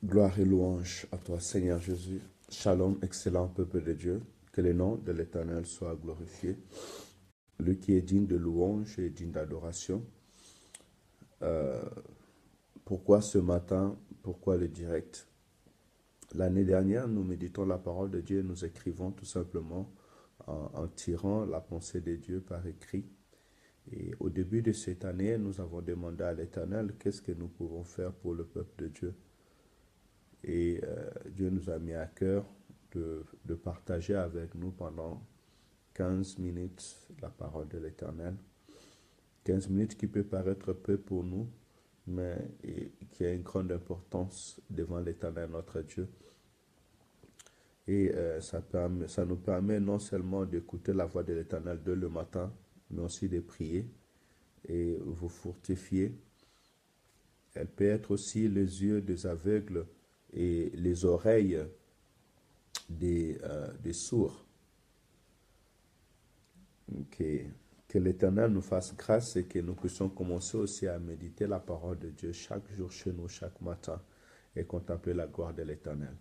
Gloire et louange à toi, Seigneur Jésus. Shalom, excellent peuple de Dieu. Que le nom de l'Éternel soit glorifié. Lui qui est digne de louange et digne d'adoration. Pourquoi ce matin? Pourquoi le direct? L'année dernière, nous méditons la parole de Dieu et nous écrivons tout simplement en tirant la pensée de Dieu par écrit. Et au début de cette année, nous avons demandé à l'Éternel qu'est-ce que nous pouvons faire pour le peuple de Dieu. Et Dieu nous a mis à cœur de partager avec nous pendant 15 minutes la parole de l'Éternel. 15 minutes qui peut paraître peu pour nous, mais qui a une grande importance devant l'Éternel, notre Dieu. Et ça nous permet non seulement d'écouter la voix de l'Éternel dès le matin, mais aussi de prier et vous fortifier. Elle peut être aussi les yeux des aveugles et les oreilles des sourds. Que l'Éternel nous fasse grâce et que nous puissions commencer aussi à méditer la parole de Dieu chaque jour chez nous, chaque matin, et contempler la gloire de l'Éternel.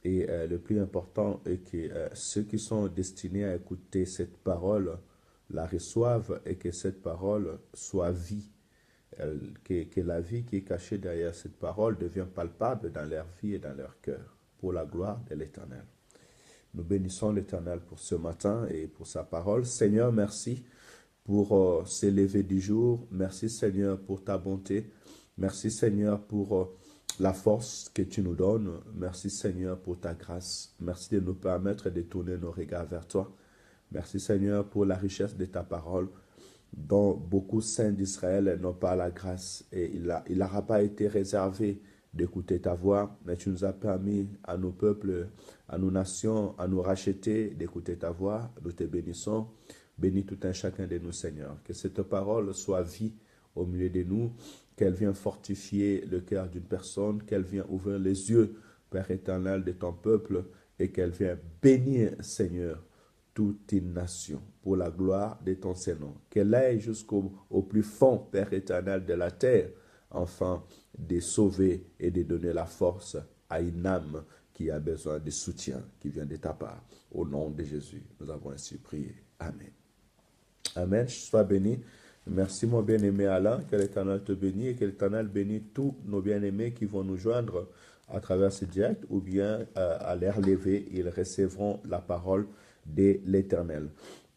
Et le plus important est que ceux qui sont destinés à écouter cette parole la reçoivent et que cette parole soit vie. Que la vie qui est cachée derrière cette parole devient palpable dans leur vie et dans leur cœur, pour la gloire de l'Éternel. Nous bénissons l'Éternel pour ce matin et pour sa parole. Seigneur, merci pour ces levées du jour. Merci Seigneur pour ta bonté. Merci Seigneur pour la force que tu nous donnes. Merci Seigneur pour ta grâce. Merci de nous permettre de tourner nos regards vers toi. Merci Seigneur pour la richesse de ta parole, dont beaucoup saints d'Israël n'ont pas la grâce. Et il n'aura pas été réservé d'écouter ta voix, mais tu nous as permis à nos peuples, à nos nations, à nous racheter d'écouter ta voix. Nous te bénissons. Bénis tout un chacun de nous, Seigneur. Que cette parole soit vie au milieu de nous, qu'elle vienne fortifier le cœur d'une personne, qu'elle vienne ouvrir les yeux, Père éternel, de ton peuple, et qu'elle vienne bénir, Seigneur, toute une nation, pour la gloire de ton Saint-Nom. Qu'elle aille jusqu'au plus fond, Père éternel, de la terre, afin de sauver et de donner la force à une âme qui a besoin de soutien qui vient de ta part. Au nom de Jésus, nous avons ainsi prié. Amen. Amen. Sois béni. Merci mon bien-aimé Alain, que l'Éternel te bénisse et que l'Éternel bénisse tous nos bien-aimés qui vont nous joindre à travers ce direct ou bien à l'air levé, ils recevront la parole de l'Éternel.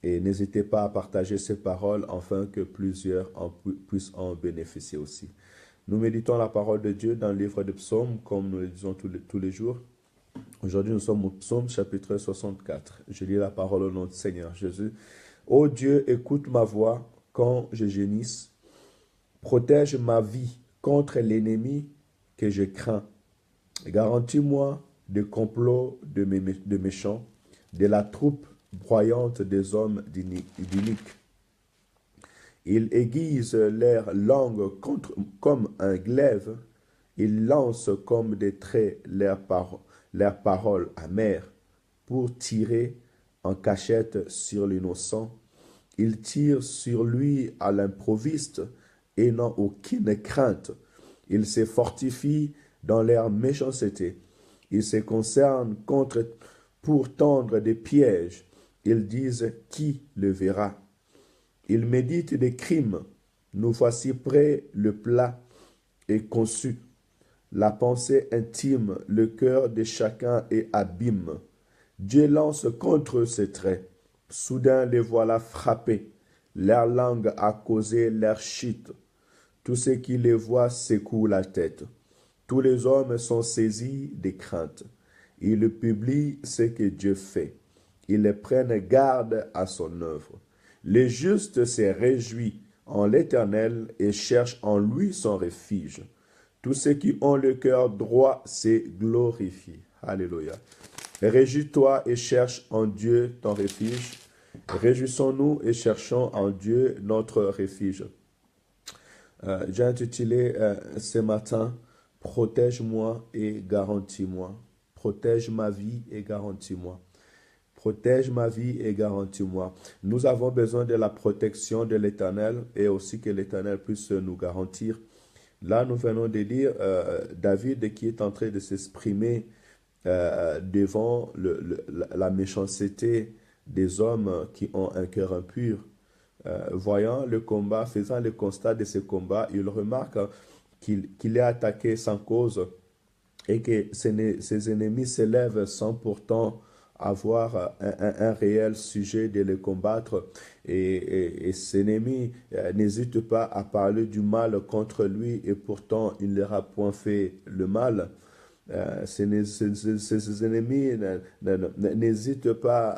Et n'hésitez pas à partager ces paroles afin que plusieurs puissent en bénéficier aussi. Nous méditons la parole de Dieu dans le livre de Psaumes, comme nous le disons tous les jours. Aujourd'hui, nous sommes au Psaume chapitre 64. Je lis la parole au nom du Seigneur Jésus. Ô Dieu, écoute ma voix quand je gémisse. Protège ma vie contre l'ennemi que je crains. Garantis-moi des complots de méchants, de la troupe broyante des hommes d'iniques. Ils aiguisent leur langue comme un glaive. Ils lancent comme des traits leurs paroles amères pour tirer en cachette sur l'innocent. Ils tirent sur lui à l'improviste et n'ont aucune crainte. Ils se fortifient dans leur méchanceté. Ils se concernent pour tendre des pièges. Ils disent qui le verra. Ils méditent des crimes. Nous voici prêts, le plat est conçu. La pensée intime, le cœur de chacun est abîme. Dieu lance contre ses traits. Soudain les voilà frappés. Leur langue a causé leur chute. Tous ceux qui les voient secouent la tête. Tous les hommes sont saisis de crainte. Ils publient ce que Dieu fait. Ils prennent garde à son œuvre. Le juste se réjouit en l'Éternel et cherche en lui son refuge. Tous ceux qui ont le cœur droit se glorifient. Alléluia. Réjouis-toi et cherche en Dieu ton refuge. Réjouissons-nous et cherchons en Dieu notre refuge. J'ai intitulé ce matin « Protège-moi et garantis-moi ». Protège ma vie et garantis-moi. Protège ma vie et garantis-moi. Nous avons besoin de la protection de l'Éternel et aussi que l'Éternel puisse nous garantir. Là, nous venons de lire David qui est en train de s'exprimer devant la méchanceté des hommes qui ont un cœur impur. Voyant le combat, faisant le constat de ce combat, il remarque qu'il est attaqué sans cause et que ses ennemis s'élèvent sans pourtant avoir un réel sujet de les combattre. Et ses ennemis n'hésitent pas à parler du mal contre lui et pourtant il ne leur a point fait le mal. Ses ennemis n'hésitent pas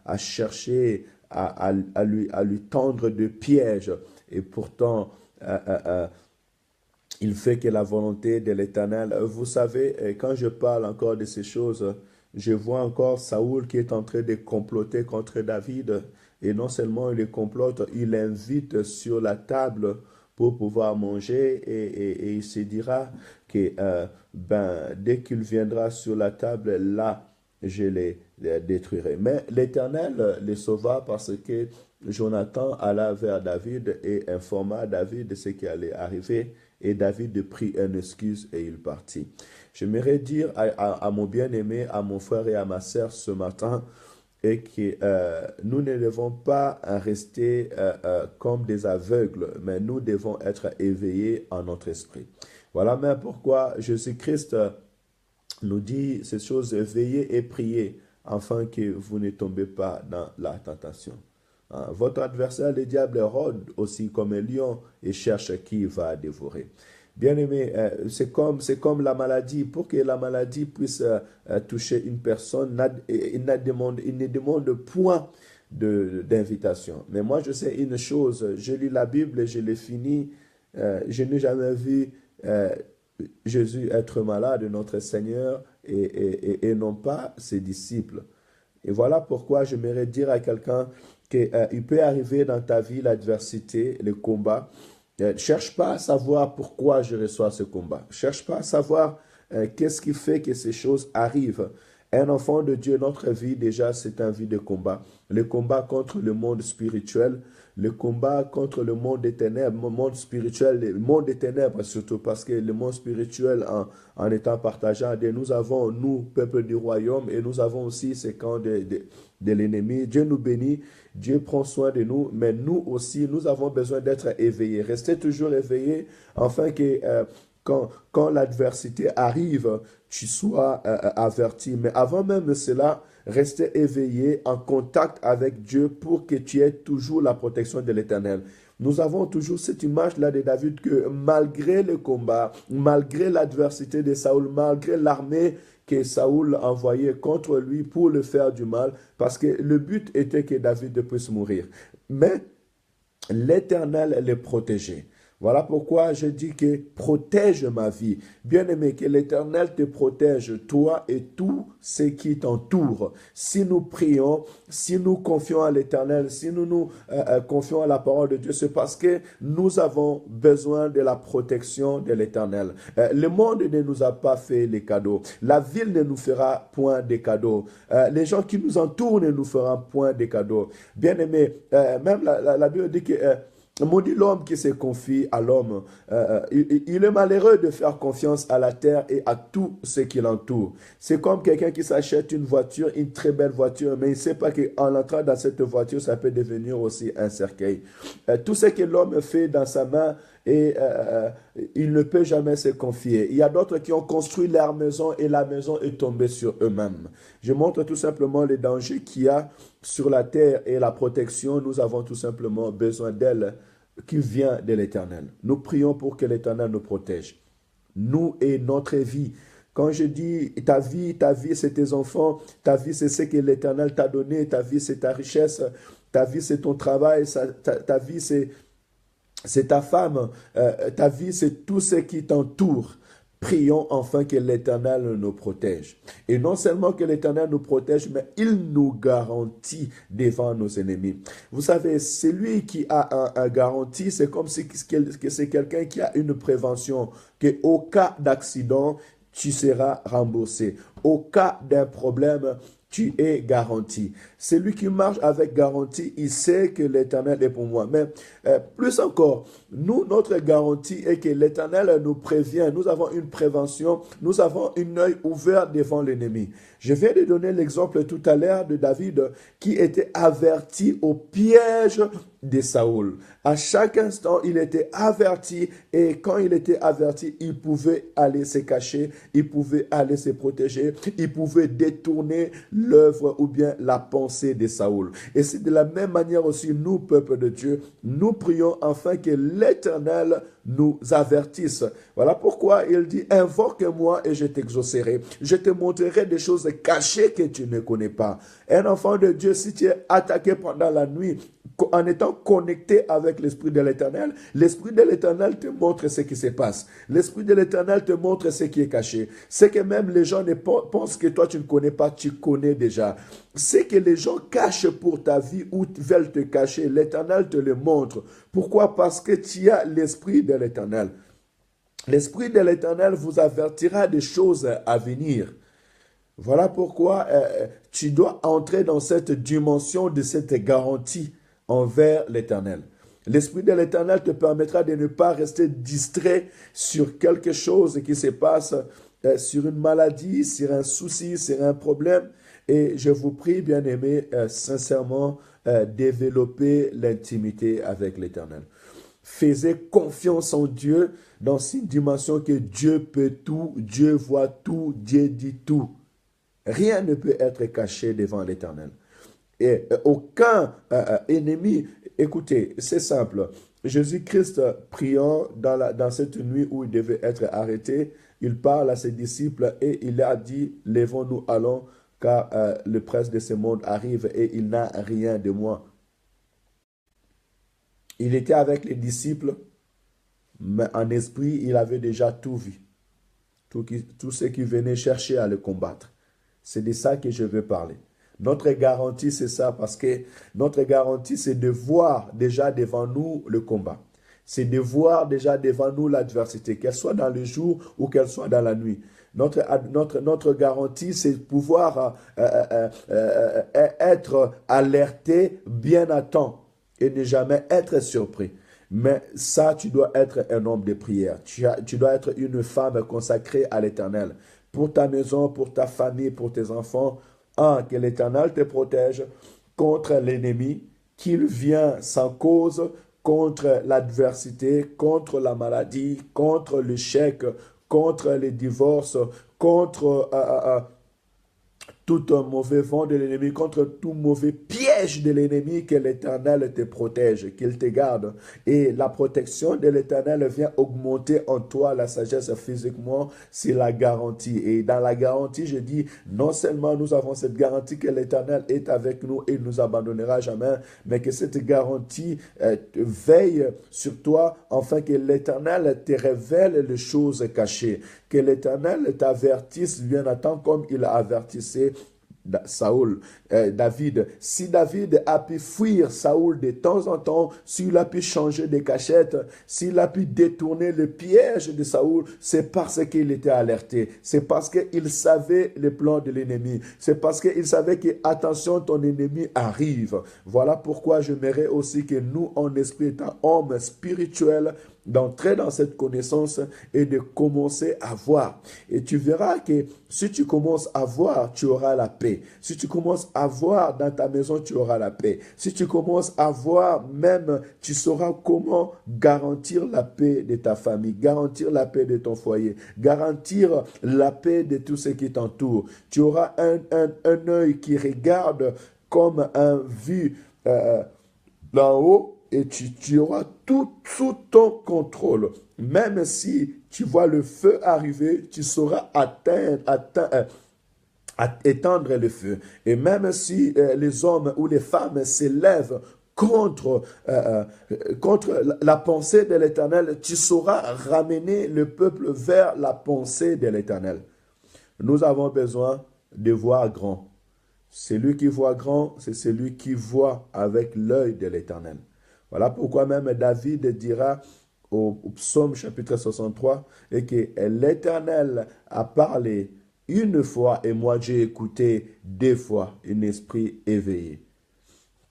à chercher à lui tendre de pièges et pourtant il fait que la volonté de l'Éternel. Vous savez, quand je parle encore de ces choses, je vois encore Saoul qui est en train de comploter contre David. Et non seulement il le complote, il l'invite sur la table pour pouvoir manger et il se dira que dès qu'il viendra sur la table, là, je les détruirai. Mais l'Éternel les sauva parce que Jonathan alla vers David et informa David de ce qui allait arriver. Et David prit une excuse et il partit. J'aimerais dire à mon bien-aimé, à mon frère et à ma sœur ce matin, et que nous ne devons pas rester comme des aveugles, mais nous devons être éveillés en notre esprit. Voilà même pourquoi Jésus-Christ nous dit ces choses, veillez et priez, afin que vous ne tombez pas dans la tentation. Votre adversaire, le diable, rôde aussi comme un lion et cherche qui va dévorer. Bien-aimé, c'est comme la maladie. Pour que la maladie puisse toucher une personne, il ne demande point d'invitation. Mais moi, je sais une chose, je lis la Bible et je l'ai fini. Je n'ai jamais vu Jésus être malade, notre Seigneur, et non pas ses disciples. Et voilà pourquoi j'aimerais dire à quelqu'un qu'il peut arriver dans ta vie l'adversité, le combat. Cherche pas à savoir pourquoi je reçois ce combat. Cherche pas à savoir qu'est-ce qui fait que ces choses arrivent. Un enfant de Dieu, notre vie déjà, c'est une vie de combat. Le combat contre le monde spirituel, le combat contre le monde des ténèbres, le monde spirituel, le monde des ténèbres surtout, parce que le monde spirituel, en étant partagé, nous avons, nous, peuple du royaume, et nous avons aussi ces camps de l'ennemi. Dieu nous bénit, Dieu prend soin de nous, mais nous aussi, nous avons besoin d'être éveillés. Restez toujours éveillés, afin que quand l'adversité arrive, tu sois averti. Mais avant même cela, restez éveillé, en contact avec Dieu pour que tu aies toujours la protection de l'Éternel. Nous avons toujours cette image-là de David que malgré le combat, malgré l'adversité de Saoul, malgré l'armée que Saoul envoyait contre lui pour le faire du mal, parce que le but était que David puisse mourir. Mais l'Éternel le protégeait. Voilà pourquoi je dis que protège ma vie. Bien-aimé, que l'Éternel te protège, toi et tous ceux qui t'entourent. Si nous prions, si nous confions à l'Éternel, si nous nous confions à la parole de Dieu, c'est parce que nous avons besoin de la protection de l'Éternel. Le monde ne nous a pas fait les cadeaux. La ville ne nous fera point des cadeaux. Les gens qui nous entourent ne nous feront point des cadeaux. Bien-aimé, même la Bible dit que maudit l'homme qui se confie à l'homme. Il est malheureux de faire confiance à la terre et à tout ce qui l'entoure. C'est comme quelqu'un qui s'achète une voiture, une très belle voiture, mais il ne sait pas qu'en entrant dans cette voiture, ça peut devenir aussi un cercueil. Tout ce que l'homme fait dans sa main, il ne peut jamais se confier. Il y a d'autres qui ont construit leur maison et la maison est tombée sur eux-mêmes. Je montre tout simplement les dangers qu'il y a sur la terre et la protection. Nous avons tout simplement besoin d'elle qui vient de l'Éternel. Nous prions pour que l'Éternel nous protège. Nous et notre vie. Quand je dis ta vie, c'est tes enfants, ta vie, c'est ce que l'Éternel t'a donné, ta vie, c'est ta richesse, ta vie, c'est ton travail, ta vie, c'est ta femme, ta vie, c'est tout ce qui t'entoure. Prions enfin que l'Éternel nous protège. Et non seulement que l'Éternel nous protège, mais il nous garantit devant nos ennemis. Vous savez, celui qui a un garantie, c'est comme si c'est quelqu'un qui a une prévention, qu'au cas d'accident, tu seras remboursé. Au cas d'un problème, tu es garanti. Celui qui marche avec garantie, il sait que l'Éternel est pour moi. Mais plus encore, nous, notre garantie est que l'Éternel nous prévient. Nous avons une prévention, nous avons un œil ouvert devant l'ennemi. Je viens de donner l'exemple tout à l'heure de David qui était averti au piège de Saoul. À chaque instant, il était averti et quand il était averti, il pouvait aller se cacher, il pouvait aller se protéger, il pouvait détourner l'œuvre ou bien la pensée de Saoul. Et c'est de la même manière aussi, nous, peuple de Dieu, nous prions afin que l'Éternel nous avertisse. Voilà pourquoi il dit, invoque-moi et je t'exaucerai. Je te montrerai des choses cachées que tu ne connais pas. Un enfant de Dieu, si tu es attaqué pendant la nuit, en étant connecté avec l'Esprit de l'Éternel, l'Esprit de l'Éternel te montre ce qui se passe. L'Esprit de l'Éternel te montre ce qui est caché. Ce que même les gens ne pensent que toi tu ne connais pas, tu connais déjà. Ce que les gens cachent pour ta vie ou veulent te cacher, l'Éternel te le montre. Pourquoi? Parce que tu as l'Esprit de l'Éternel. L'Esprit de l'Éternel vous avertira des choses à venir. Voilà pourquoi tu dois entrer dans cette dimension de cette garantie envers l'Éternel. L'Esprit de l'Éternel te permettra de ne pas rester distrait sur quelque chose qui se passe, sur une maladie, sur un souci, sur un problème. Et je vous prie, bien-aimés, sincèrement, développer l'intimité avec l'Éternel. Faites confiance en Dieu dans une dimension que Dieu peut tout, Dieu voit tout, Dieu dit tout. Rien ne peut être caché devant l'Éternel. Et aucun ennemi, écoutez, c'est simple. Jésus-Christ, priant dans cette nuit où il devait être arrêté, il parle à ses disciples et il a dit, lèvons-nous, allons, car le prince de ce monde arrive et il n'a rien de moi. Il était avec les disciples, mais en esprit, il avait déjà tout vu. Tout ce qui venait chercher à le combattre. C'est de ça que je veux parler. Notre garantie, c'est ça, parce que notre garantie, c'est de voir déjà devant nous le combat. C'est de voir déjà devant nous l'adversité, qu'elle soit dans le jour ou qu'elle soit dans la nuit. Notre garantie, c'est de pouvoir être alerté bien à temps et ne jamais être surpris. Mais ça, tu dois être un homme de prière. Tu dois être une femme consacrée à l'Éternel. Pour ta maison, pour ta famille, pour tes enfants, que l'Éternel te protège contre l'ennemi, qu'il vient sans cause, contre l'adversité, contre la maladie, contre l'échec, contre les divorces, contre tout un mauvais vent de l'ennemi, contre tout mauvais piège de l'ennemi, que l'Éternel te protège, qu'il te garde. Et la protection de l'Éternel vient augmenter en toi la sagesse physiquement, c'est la garantie. Et dans la garantie, je dis, non seulement nous avons cette garantie que l'Éternel est avec nous et ne nous abandonnera jamais, mais que cette garantie veille sur toi, afin que l'Éternel te révèle les choses cachées, que l'Éternel t'avertisse bien à temps comme il a avertissé David. Si David a pu fuir Saoul de temps en temps, s'il a pu changer de cachette, s'il a pu détourner le piège de Saoul, c'est parce qu'il était alerté. C'est parce qu'il savait les plans de l'ennemi. C'est parce qu'il savait que, attention, ton ennemi arrive. Voilà pourquoi j'aimerais aussi que nous, en esprit étant hommes spirituels, d'entrer dans cette connaissance et de commencer à voir. Et tu verras que si tu commences à voir, tu auras la paix. Si tu commences à voir dans ta maison, tu auras la paix. Si tu commences à voir, même, tu sauras comment garantir la paix de ta famille, garantir la paix de ton foyer, garantir la paix de tout ce qui t'entoure. Tu auras un œil qui regarde comme un vu d'en haut, et tu auras tout sous ton contrôle. Même si tu vois le feu arriver, tu sauras éteindre le feu. Et même si les hommes ou les femmes s'élèvent contre la pensée de l'Éternel, tu sauras ramener le peuple vers la pensée de l'Éternel. Nous avons besoin de voir grand. Celui qui voit grand, c'est celui qui voit avec l'œil de l'Éternel. Voilà pourquoi même David dira au psaume chapitre 63 et que l'Éternel a parlé une fois et moi j'ai écouté 2 fois un esprit éveillé.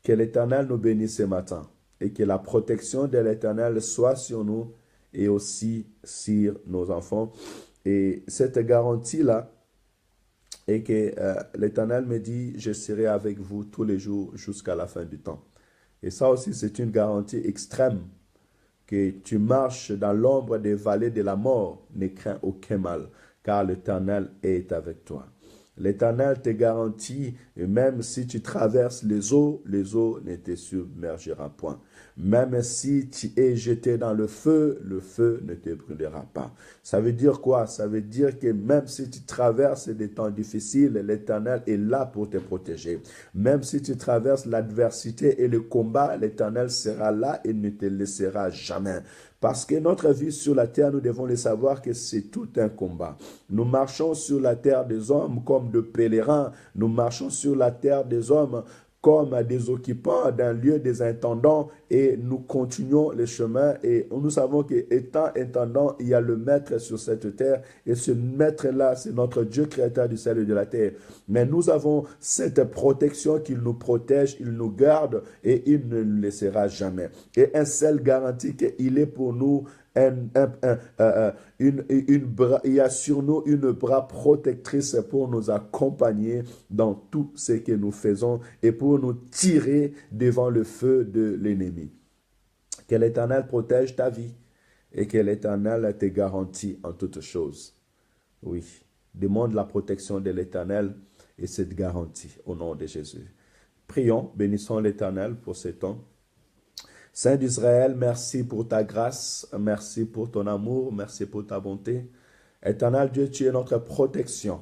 Que l'Éternel nous bénisse ce matin et que la protection de l'Éternel soit sur nous et aussi sur nos enfants. Et cette garantie-là est que l'Éternel me dit, je serai avec vous tous les jours jusqu'à la fin du temps. Et ça aussi, c'est une garantie extrême, que tu marches dans l'ombre des vallées de la mort, ne crains aucun mal, car l'Éternel est avec toi. L'Éternel te garantit, et même si tu traverses les eaux ne te submergera point. Même si tu es jeté dans le feu ne te brûlera pas. Ça veut dire quoi? Ça veut dire que même si tu traverses des temps difficiles, l'Éternel est là pour te protéger. Même si tu traverses l'adversité et le combat, l'Éternel sera là et ne te laissera jamais. Parce que notre vie sur la terre, nous devons le savoir que c'est tout un combat. Nous marchons sur la terre des hommes comme de pèlerins. Nous marchons sur la terre des hommes comme des occupants d'un lieu des intendants et nous continuons le chemin et nous savons qu'étant intendant, il y a le maître sur cette terre et ce maître-là, c'est notre Dieu créateur du ciel et de la terre. Mais nous avons cette protection qu'il nous protège, il nous garde et il ne nous laissera jamais. Et un seul garantit qu'il est pour nous il y a sur nous une bras protectrice pour nous accompagner dans tout ce que nous faisons et pour nous tirer devant le feu de l'ennemi. Que l'Éternel protège ta vie et que l'Éternel te garantit en toutes choses. Oui, demande la protection de l'Éternel et cette garantie au nom de Jésus. Prions, bénissons l'Éternel pour ce temps. Saint d'Israël, merci pour ta grâce, merci pour ton amour, merci pour ta bonté. Éternel Dieu, tu es notre protection.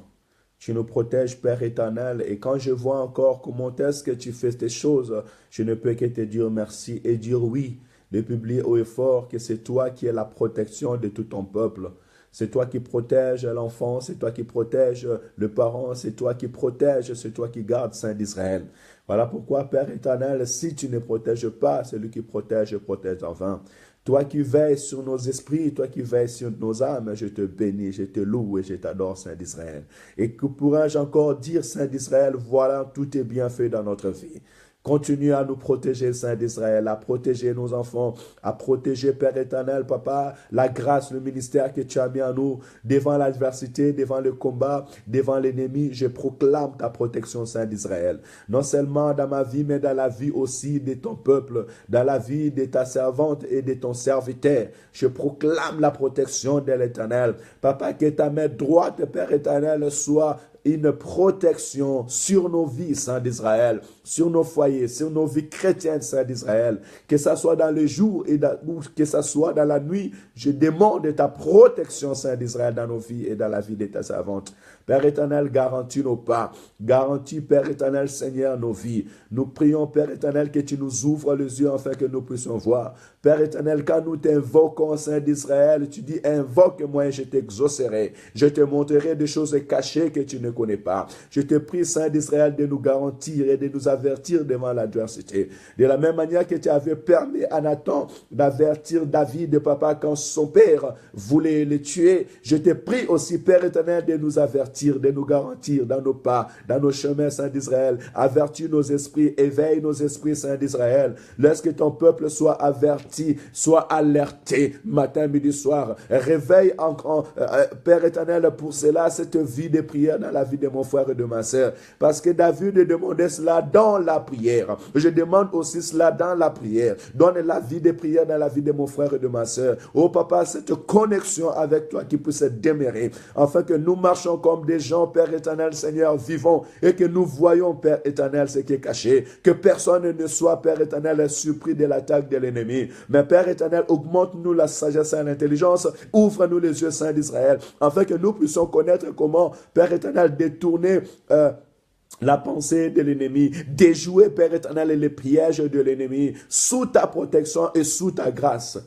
Tu nous protèges, Père éternel, et quand je vois encore comment est-ce que tu fais tes choses, je ne peux que te dire merci et dire oui, de publier haut et fort que c'est toi qui es la protection de tout ton peuple. C'est toi qui protèges l'enfant, c'est toi qui protèges le parent, c'est toi qui protèges, c'est toi qui gardes Saint d'Israël. Voilà pourquoi, Père éternel, si tu ne protèges pas, celui qui protège en vain. Toi qui veilles sur nos esprits, toi qui veilles sur nos âmes, je te bénis, je te loue et je t'adore, Saint d'Israël. Et que pourrais-je encore dire, Saint d'Israël, voilà, tout est bien fait dans notre vie. Continue à nous protéger, Saint d'Israël, à protéger nos enfants, à protéger, Père éternel, Papa, la grâce, le ministère que tu as mis en nous, devant l'adversité, devant le combat, devant l'ennemi. Je proclame ta protection, Saint d'Israël. Non seulement dans ma vie, mais dans la vie aussi de ton peuple, dans la vie de ta servante et de ton serviteur. Je proclame la protection de l'Éternel. Papa, que ta main droite, Père éternel, soit une protection sur nos vies, Saint d'Israël, sur nos foyers, sur nos vies chrétiennes, Saint d'Israël, que ça soit dans le jour ou que ça soit dans la nuit, je demande ta protection, Saint d'Israël, dans nos vies et dans la vie de ta servante. Père éternel, garantis nos pas, garantis, Père éternel, Seigneur, nos vies. Nous prions, Père éternel, que tu nous ouvres les yeux afin que nous puissions voir. Père éternel, quand nous t'invoquons, Saint d'Israël, tu dis, invoque-moi et je t'exaucerai. Je te montrerai des choses cachées que tu ne connais pas. Je te prie, Saint d'Israël, de nous garantir et de nous avertir devant l'adversité. De la même manière que tu avais permis à Nathan d'avertir David de papa quand son père voulait le tuer, je te prie aussi, Père éternel, de nous avertir, de nous garantir dans nos pas, dans nos chemins, Saint d'Israël. Avertis nos esprits, éveille nos esprits, Saint d'Israël. Laisse que ton peuple soit averti, soit alerté, matin, midi, soir. Réveille encore, Père éternel, pour cela, cette vie de prière dans la vie de mon frère et de ma sœur. Parce que David demandait cela dans la prière. Je demande aussi cela dans la prière. Donne la vie de prière dans la vie de mon frère et de ma sœur. Oh papa, cette connexion avec toi qui puisse demeurer, afin que nous marchons comme des gens, Père éternel, Seigneur, vivants, et que nous voyons, Père éternel, ce qui est caché. Que personne ne soit, Père éternel, surpris de l'attaque de l'ennemi. Mais Père éternel, augmente-nous la sagesse et l'intelligence. Ouvre-nous les yeux, Saint d'Israël, afin que nous puissions connaître comment, Père éternel, détourner la pensée de l'ennemi, déjouer, Père éternel, les pièges de l'ennemi, sous ta protection et sous ta grâce.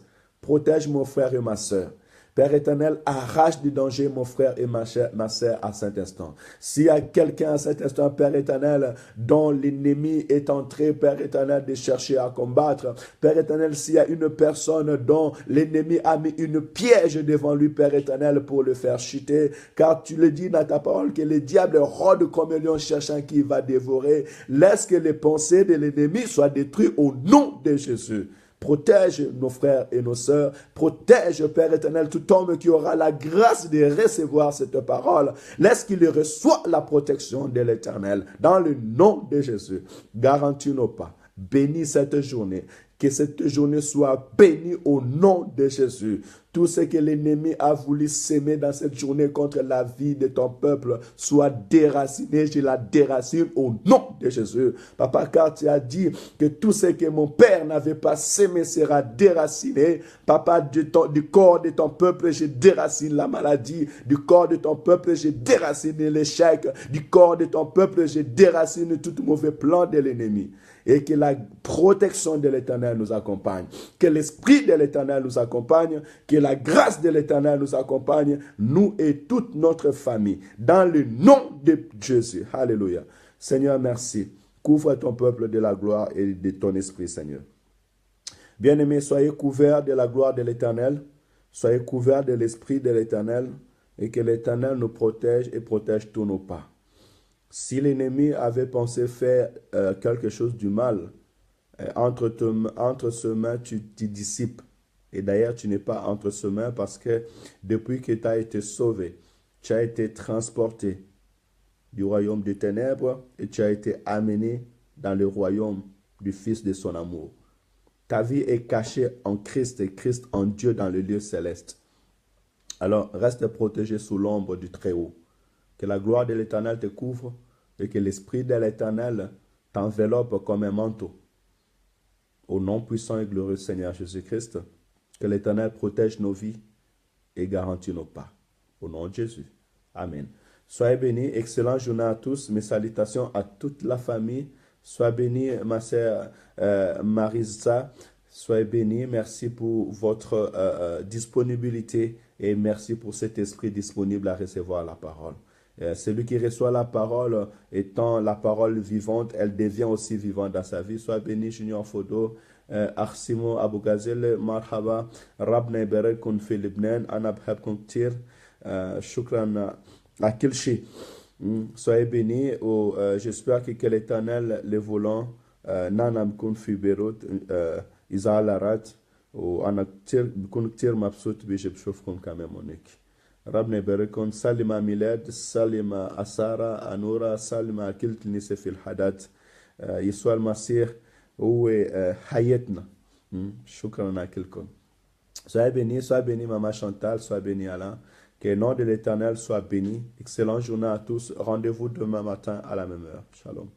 Protège mon frère et ma sœur. Père éternel, arrache du danger mon frère et ma sœur à cet instant. S'il y a quelqu'un à cet instant, Père éternel, dont l'ennemi est entré, Père éternel, de chercher à combattre. Père éternel, s'il y a une personne dont l'ennemi a mis une piège devant lui, Père éternel, pour le faire chuter, car tu le dis dans ta parole que le diable rôde comme un lion cherchant qui va dévorer. Laisse que les pensées de l'ennemi soient détruites au nom de Jésus. Protège nos frères et nos sœurs. Protège, Père éternel, tout homme qui aura la grâce de recevoir cette parole. Laisse qu'il reçoive la protection de l'Éternel. Dans le nom de Jésus, garantis nos pas. Bénis cette journée. Que cette journée soit bénie au nom de Jésus. Tout ce que l'ennemi a voulu s'aimer dans cette journée contre la vie de ton peuple soit déraciné. Je la déracine au nom de Jésus. Papa, car tu as dit que tout ce que mon Père n'avait pas sémé sera déraciné. Papa, du corps de ton peuple, je déracine la maladie. Du corps de ton peuple, je déracine l'échec. Du corps de ton peuple, je déracine tout mauvais plan de l'ennemi. Et que la protection de l'Éternel nous accompagne. Que l'Esprit de l'Éternel nous accompagne. Que la grâce de l'Éternel nous accompagne. Nous et toute notre famille. Dans le nom de Jésus. Alléluia. Seigneur, merci. Couvre ton peuple de la gloire et de ton esprit, Seigneur. Bien-aimés, soyez couverts de la gloire de l'Éternel. Soyez couverts de l'Esprit de l'Éternel. Et que l'Éternel nous protège et protège tous nos pas. Si l'ennemi avait pensé faire quelque chose du mal, entre ses mains, tu t'y dissipes. Et d'ailleurs, tu n'es pas entre ses mains parce que depuis que tu as été sauvé, tu as été transporté du royaume des ténèbres et tu as été amené dans le royaume du Fils de son amour. Ta vie est cachée en Christ et Christ en Dieu dans le lieu céleste. Alors, reste protégé sous l'ombre du Très-Haut. Que la gloire de l'Éternel te couvre et que l'Esprit de l'Éternel t'enveloppe comme un manteau. Au nom puissant et glorieux Seigneur Jésus-Christ, que l'Éternel protège nos vies et garantit nos pas. Au nom de Jésus. Amen. Soyez bénis. Excellente journée à tous. Mes salutations à toute la famille. Soyez bénis, ma sœur Marisa. Soyez bénis. Merci pour votre disponibilité et merci pour cet esprit disponible à recevoir la parole. Celui qui reçoit la parole, étant la parole vivante, elle devient aussi vivante dans sa vie. Sois béni, Junior Fodo, Arsimo Abougazel, Marhaba, Rabne Berek, Kun Philibnen, Anabheb Kuntir, Shukran Akilchi. Soyez bénis. J'espère que l'Éternel, le volant, Nanam Kun Fiberot, Isalarat, ou Anaktir, Kun Tir Mapsut, Bishop Shof Kun Kamemonik. ربنا يبارككم. سلم ميلاد، سلم أسارة، أنورة، سلم كل كنيسة في الحدث. يسوع المسيح هو حياتنا. شكرا لكم. Soyez bénis, Maman Chantal, soyez bénis Alain. Que le nom de l'Éternel soit béni. Excellente journée à tous. Rendez-vous demain matin à la même heure. Shalom.